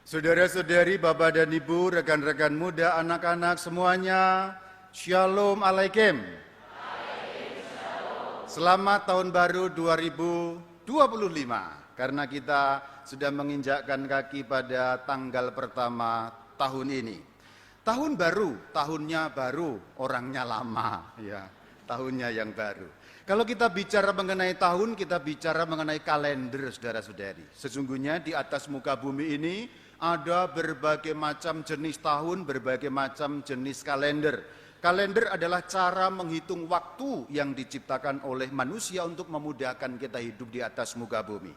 Saudara-saudari, Bapak dan Ibu, rekan-rekan muda, anak-anak semuanya, Shalom Alaikum. Selamat Tahun Baru 2025, karena kita sudah menginjakkan kaki pada tanggal pertama tahun ini. Tahun baru, tahunnya baru, orangnya lama, ya, tahunnya yang baru. Kalau kita bicara mengenai tahun, kita bicara mengenai kalender, saudara-saudari. Sesungguhnya di atas muka bumi ini ada berbagai macam jenis tahun, berbagai macam jenis kalender. Kalender adalah cara menghitung waktu yang diciptakan oleh manusia untuk memudahkan kita hidup di atas muka bumi.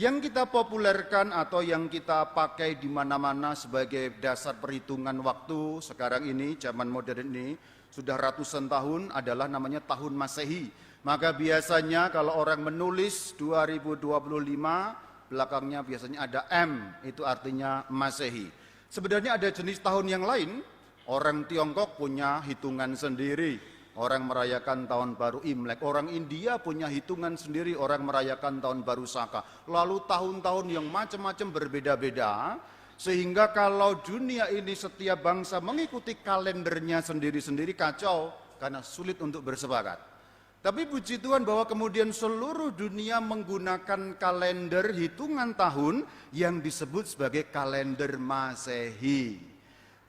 Yang kita populerkan atau yang kita pakai di mana-mana sebagai dasar perhitungan waktu sekarang ini, zaman modern ini, sudah ratusan tahun adalah namanya tahun Masehi. Maka biasanya kalau orang menulis 2025, belakangnya biasanya ada M, itu artinya Masehi. Sebenarnya ada jenis tahun yang lain. Orang Tiongkok punya hitungan sendiri, orang merayakan tahun baru Imlek. Orang India punya hitungan sendiri, orang merayakan tahun baru Saka. Lalu tahun-tahun yang macam-macam berbeda-beda, sehingga kalau dunia ini setiap bangsa mengikuti kalendernya sendiri-sendiri kacau, karena sulit untuk bersepakat. Tapi puji Tuhan bahwa kemudian seluruh dunia menggunakan kalender hitungan tahun yang disebut sebagai kalender Masehi.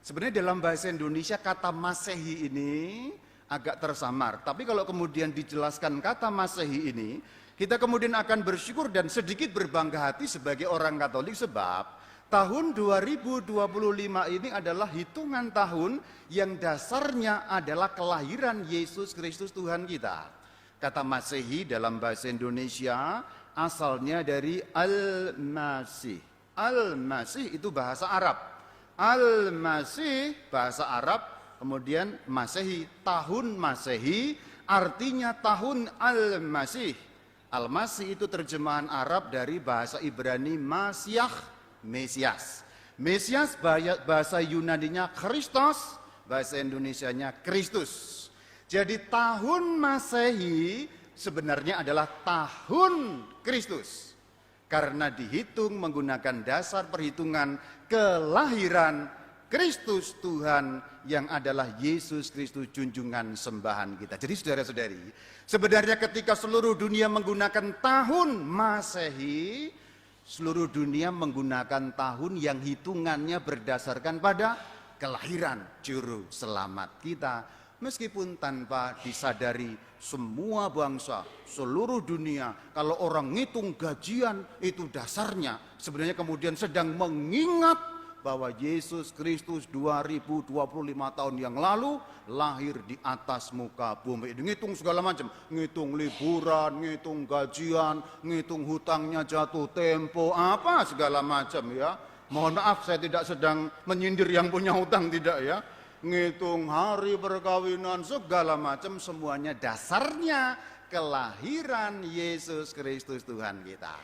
Sebenarnya dalam bahasa Indonesia kata Masehi ini agak tersamar. Tapi kalau kemudian dijelaskan kata Masehi ini, kita kemudian akan bersyukur dan sedikit berbangga hati sebagai orang Katolik sebab tahun 2025 ini adalah hitungan tahun yang dasarnya adalah kelahiran Yesus Kristus Tuhan kita. Kata Masehi dalam bahasa Indonesia asalnya dari Al-Masih. Al-Masih itu bahasa Arab. Al-Masih bahasa Arab, kemudian Masehi, tahun Masehi artinya tahun Al-Masih. Al-Masih itu terjemahan Arab dari bahasa Ibrani Masyah, Mesias. Mesias bahasa Yunaninya Christos, bahasa Indonesianya Kristus. Jadi tahun Masehi sebenarnya adalah tahun Kristus. Karena dihitung menggunakan dasar perhitungan kelahiran Kristus Tuhan yang adalah Yesus Kristus junjungan sembahan kita. Jadi saudara-saudari, sebenarnya ketika seluruh dunia menggunakan tahun Masehi, seluruh dunia menggunakan tahun yang hitungannya berdasarkan pada kelahiran juru selamat kita. Meskipun tanpa disadari semua bangsa, seluruh dunia, kalau orang ngitung gajian itu dasarnya sebenarnya kemudian sedang mengingat bahwa Yesus Kristus 2025 tahun yang lalu lahir di atas muka bumi. Ngitung segala macam, ngitung liburan, ngitung gajian, ngitung hutangnya jatuh tempo, apa segala macam ya. Mohon maaf saya tidak sedang menyindir yang punya hutang, tidak ya. Ngitung hari perkawinan segala macam, semuanya dasarnya kelahiran Yesus Kristus Tuhan kita.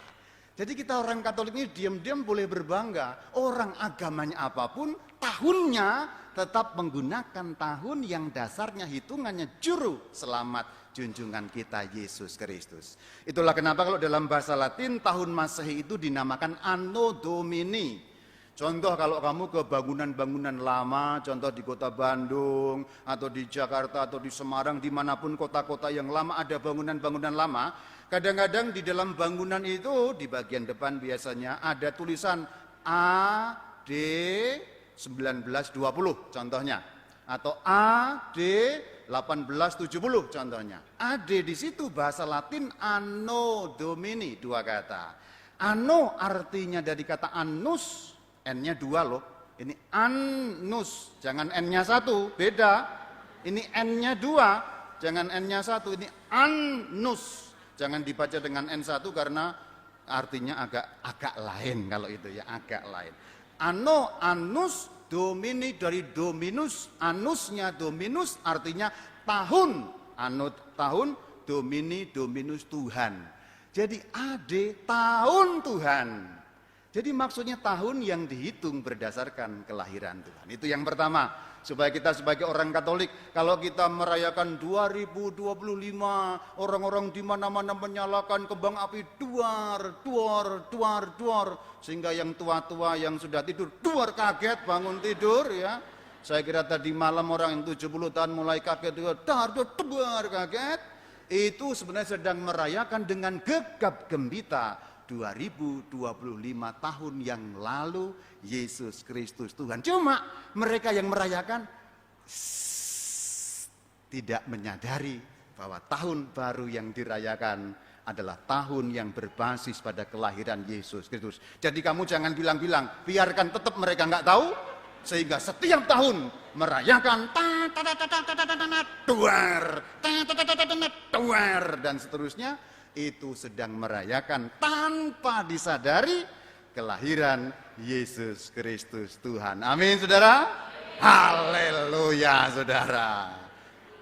Jadi kita orang Katolik ini diam-diam boleh berbangga. Orang agamanya apapun, tahunnya tetap menggunakan tahun yang dasarnya hitungannya juru selamat junjungan kita Yesus Kristus. Itulah kenapa kalau dalam bahasa Latin tahun Masehi itu dinamakan Anno Domini. Contoh kalau kamu ke bangunan-bangunan lama, contoh di kota Bandung, atau di Jakarta, atau di Semarang, dimanapun kota-kota yang lama ada bangunan-bangunan lama, kadang-kadang di dalam bangunan itu, di bagian depan biasanya ada tulisan AD 1920 contohnya, atau AD 1870 contohnya. AD di situ bahasa Latin Anno Domini, dua kata. Anno artinya dari kata annus, N-nya dua loh, ini annus, jangan N-nya satu, beda. Ini N-nya dua, jangan N-nya satu, ini annus. Jangan dibaca dengan N1 karena artinya agak lain kalau itu ya, agak lain. Anno, annus, domini dari dominus, annusnya dominus artinya tahun. Anno tahun, domini dominus Tuhan. Jadi AD tahun Tuhan. Jadi maksudnya tahun yang dihitung berdasarkan kelahiran Tuhan. Itu yang pertama. Supaya kita sebagai orang Katolik, kalau kita merayakan 2025, orang-orang di mana-mana menyalakan kembang api duar, duar, duar, duar. Sehingga yang tua-tua yang sudah tidur, duar kaget bangun tidur ya. Saya kira tadi malam orang yang 70 tahun mulai kaget, duar kaget. Itu sebenarnya sedang merayakan dengan gegap gembita 2025 tahun yang lalu Yesus Kristus Tuhan. Cuma mereka yang merayakan tidak menyadari bahwa tahun baru yang dirayakan adalah tahun yang berbasis pada kelahiran Yesus Kristus. Jadi kamu jangan bilang-bilang, biarkan tetap mereka nggak tahu, sehingga setiap tahun merayakan duar dan seterusnya. Itu sedang merayakan tanpa disadari kelahiran Yesus Kristus Tuhan. Amin, saudara. Haleluya, saudara.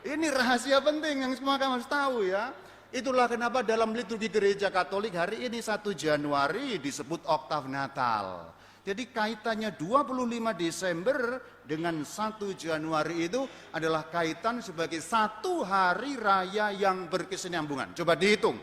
Ini rahasia penting yang semua kamu harus tahu ya. Itulah kenapa dalam liturgi gereja Katolik hari ini 1 Januari disebut oktav Natal. Jadi kaitannya 25 Desember dengan 1 Januari itu adalah kaitan sebagai satu hari raya yang berkesinambungan. Coba dihitung.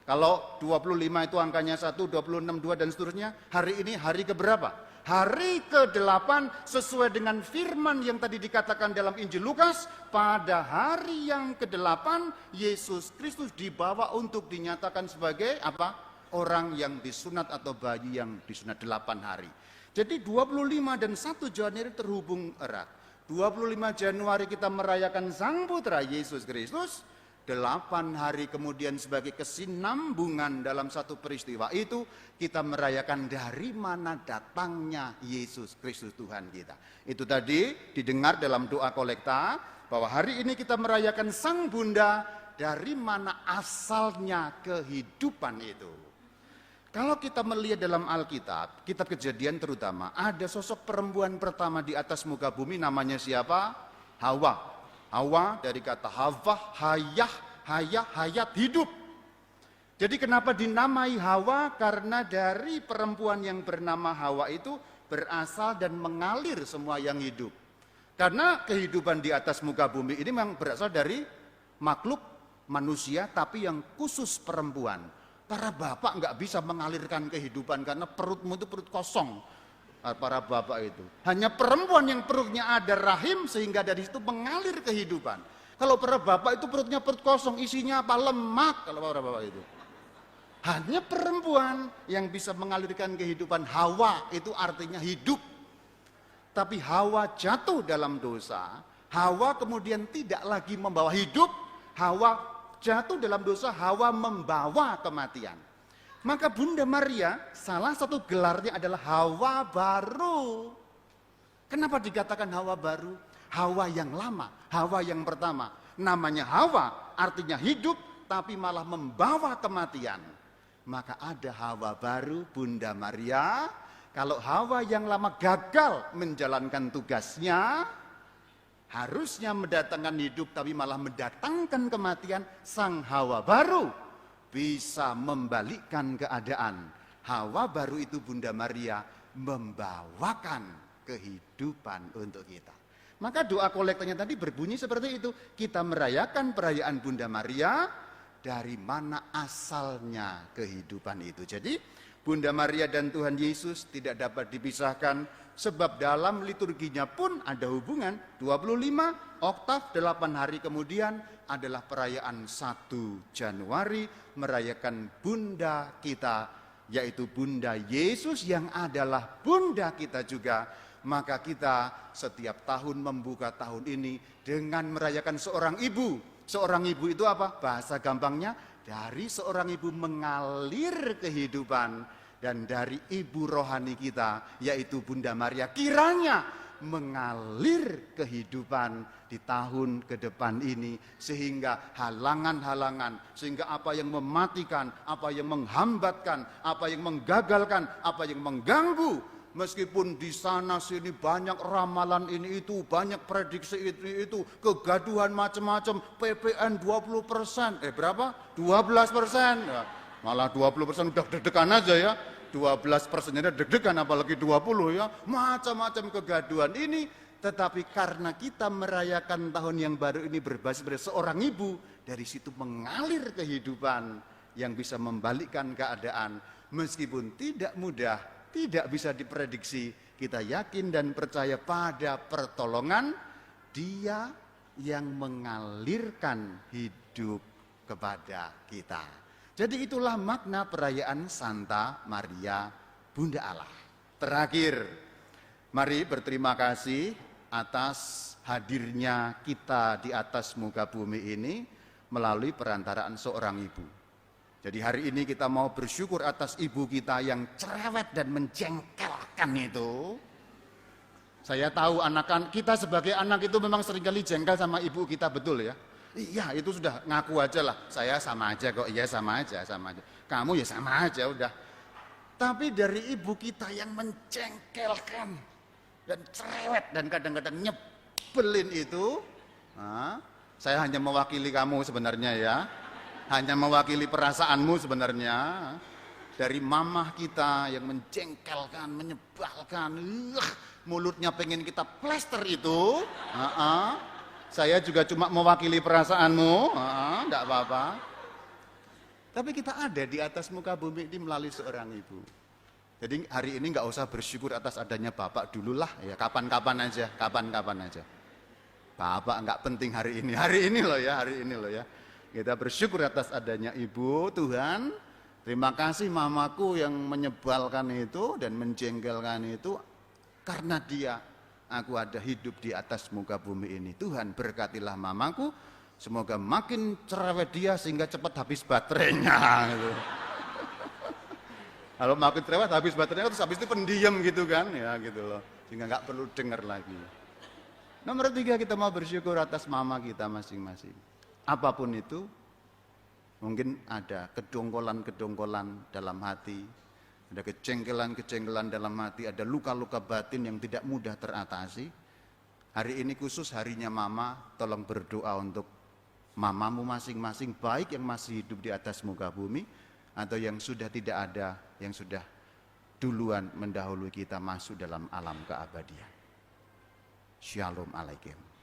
Kalau 25 itu angkanya 1, 26, 2 dan seterusnya, hari ini hari keberapa? Hari ke-8 sesuai dengan firman yang tadi dikatakan dalam Injil Lukas, pada hari yang ke-8 Yesus Kristus dibawa untuk dinyatakan sebagai apa? Orang yang disunat atau bayi yang disunat 8 hari. Jadi 25 dan 1 Januari terhubung erat. 25 Januari kita merayakan Sang Putra Yesus Kristus. 8 hari kemudian sebagai kesinambungan dalam satu peristiwa itu kita merayakan dari mana datangnya Yesus Kristus Tuhan kita. Itu tadi didengar dalam doa kolekta bahwa hari ini kita merayakan Sang Bunda, dari mana asalnya kehidupan itu. Kalau kita melihat dalam Alkitab, kitab Kejadian terutama, ada sosok perempuan pertama di atas muka bumi namanya siapa? Hawa. Hawa dari kata Hawa, hayat, hidup. Jadi kenapa dinamai Hawa? Karena dari perempuan yang bernama Hawa itu berasal dan mengalir semua yang hidup. Karena kehidupan di atas muka bumi ini memang berasal dari makhluk manusia tapi yang khusus perempuan. Para bapak nggak bisa mengalirkan kehidupan karena perutmu itu perut kosong. Para bapak itu hanya perempuan yang perutnya ada rahim sehingga dari situ mengalir kehidupan. Kalau para bapak itu perutnya perut kosong, isinya apa? Lemak. Kalau para bapak itu hanya perempuan yang bisa mengalirkan kehidupan. Hawa itu artinya hidup. Tapi Hawa jatuh dalam dosa. Hawa kemudian tidak lagi membawa hidup. Hawa jatuh dalam dosa. Hawa membawa kematian. Maka Bunda Maria salah satu gelarnya adalah Hawa baru. Kenapa dikatakan Hawa baru? Hawa yang lama, Hawa yang pertama. Namanya Hawa artinya hidup tapi malah membawa kematian. Maka ada Hawa baru, Bunda Maria. Kalau Hawa yang lama gagal menjalankan tugasnya, harusnya mendatangkan hidup tapi malah mendatangkan kematian, Sang Hawa baru bisa membalikkan keadaan. Hawa baru itu Bunda Maria membawakan kehidupan untuk kita. Maka doa kolektanya tadi berbunyi seperti itu. Kita merayakan perayaan Bunda Maria, dari mana asalnya kehidupan itu. Jadi Bunda Maria dan Tuhan Yesus tidak dapat dipisahkan, sebab dalam liturginya pun ada hubungan. 25 oktav 8 hari kemudian adalah perayaan 1 Januari, merayakan Bunda kita, yaitu Bunda Yesus yang adalah Bunda kita juga. Maka kita setiap tahun membuka tahun ini dengan merayakan seorang ibu. Seorang ibu itu apa? Bahasa gampangnya, dari seorang ibu mengalir kehidupan. Dan dari ibu rohani kita, yaitu Bunda Maria, kiranya mengalir kehidupan di tahun ke depan ini. Sehingga halangan-halangan, sehingga apa yang mematikan, apa yang menghambatkan, apa yang menggagalkan, apa yang mengganggu, meskipun di sana sini banyak ramalan ini itu, banyak prediksi itu, kegaduhan macam-macam, PPN 20%, berapa? 12%. Ya, malah 20% udah deg-degan aja ya. 12%-nya deg-degan, apalagi 20 ya, macam-macam kegaduhan ini. Tetapi karena kita merayakan tahun yang baru ini berbasis pada seorang ibu, dari situ mengalir kehidupan yang bisa membalikkan keadaan. Meskipun tidak mudah, tidak bisa diprediksi, kita yakin dan percaya pada pertolongan Dia yang mengalirkan hidup kepada kita. Jadi itulah makna perayaan Santa Maria Bunda Allah. Terakhir, mari berterima kasih atas hadirnya kita di atas muka bumi ini melalui perantaraan seorang ibu. Jadi hari ini kita mau bersyukur atas ibu kita yang cerewet dan menjengkelkan itu. Saya tahu kita sebagai anak itu memang seringkali jengkel sama ibu kita, betul ya? Iya, itu sudah ngaku aja lah. Saya sama aja kok, iya sama aja. Kamu ya sama aja udah. Tapi dari ibu kita yang menjengkelkan dan cerewet dan kadang-kadang nyebelin itu, saya hanya mewakili kamu sebenarnya ya. Hanya mewakili perasaanmu sebenarnya. Dari mamah kita yang menjengkelkan, menyebalkan, mulutnya pengen kita plester itu. Saya juga cuma mewakili perasaanmu, enggak apa-apa. Tapi kita ada di atas muka bumi ini melalui seorang ibu. Jadi hari ini enggak usah bersyukur atas adanya bapak dulu lah, ya kapan-kapan aja. Bapak enggak penting hari ini loh ya. Kita bersyukur atas adanya ibu, Tuhan. Terima kasih mamaku yang menyebalkan itu dan menjengkelkan itu, karena dia aku ada hidup di atas muka bumi ini. Tuhan berkatilah mamaku, semoga makin cerewet dia sehingga cepat habis baterainya gitu. Kalau makin cerewet habis baterainya terus habis itu pendiam gitu kan, ya gitu loh. Sehingga nggak perlu dengar lagi. Nomor 3, kita mau bersyukur atas mama kita masing-masing. Apapun itu, mungkin ada kedongkolan-kedongkolan dalam hati, ada kejengkelan-kejengkelan dalam hati, ada luka-luka batin yang tidak mudah teratasi. Hari ini khusus harinya mama, tolong berdoa untuk mamamu masing-masing, baik yang masih hidup di atas muka bumi, atau yang sudah tidak ada, yang sudah duluan mendahului kita masuk dalam alam keabadian. Shalom alaikum.